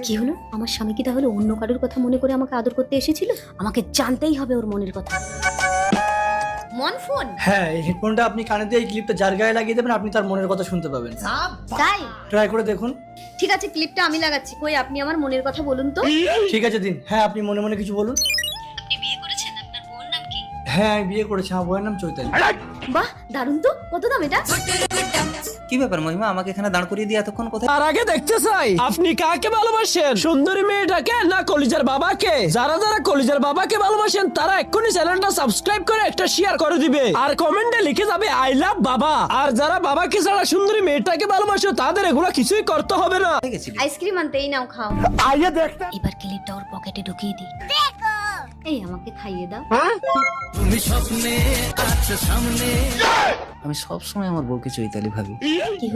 কি হলো? আমার স্বামী কি তাহলে অন্য কারোর কথা মনে করে আমাকে আদর করতে এসেছিল? আমাকে জানতেই হবে ওর মনের কথা। মন ফোন? হ্যাঁ, এই হেডফোনটা আপনি কানে দিয়ে এই ক্লিপটা যার গায়ে লাগিয়ে দেবেন, আপনি তার মনের কথা শুনতে পাবেন। তাই? ট্রাই করে দেখুন। ঠিক আছে, ক্লিপটা আমি লাগাচ্ছি। কই আপনি আমার মনের কথা বলুন তো। ঠিক আছে দিন। হ্যাঁ, আপনি মনে মনে কিছু বলুন। আপনি বিয়ে করেছেন? আপনার বউর নাম কি? হ্যাঁ, আমি বিয়ে করেছি, আমার বউয়ের নাম চৈতালি। বাহ, দারুণ তো। কত দাম এটা? কি ব্যাপার মহিমা, আমাকে এখানে দাঁড় করিয়ে দিয়ে এতক্ষণ কোথায়? তার আগে দেখতে চাই আপনি কাকে ভালোবাসেন, সুন্দরী মেয়েটাকে না কলিজার বাবাকে? যারা যারা কলিজার বাবাকে ভালোবাসেন তারা এক্ষুনি চ্যানেলটা সাবস্ক্রাইব করে একটা শেয়ার করে দিবে আর কমেন্টে লিখে যাবে আই লাভ বাবা। আর যারা বাবাকে ছাড়া সুন্দরী মেয়েটাকে ভালোবাসে তাদের এগুলো কিছুই করতে হবে না। আইসক্রিম আনতেই নাও, খাও। এবার ক্লিপটা ওর পকেটে ঢুকিয়ে দিই। এই আমাকে খাইয়ে দাও। আমি সবসময় আমার বউকে চৈতালি ভাবি। কি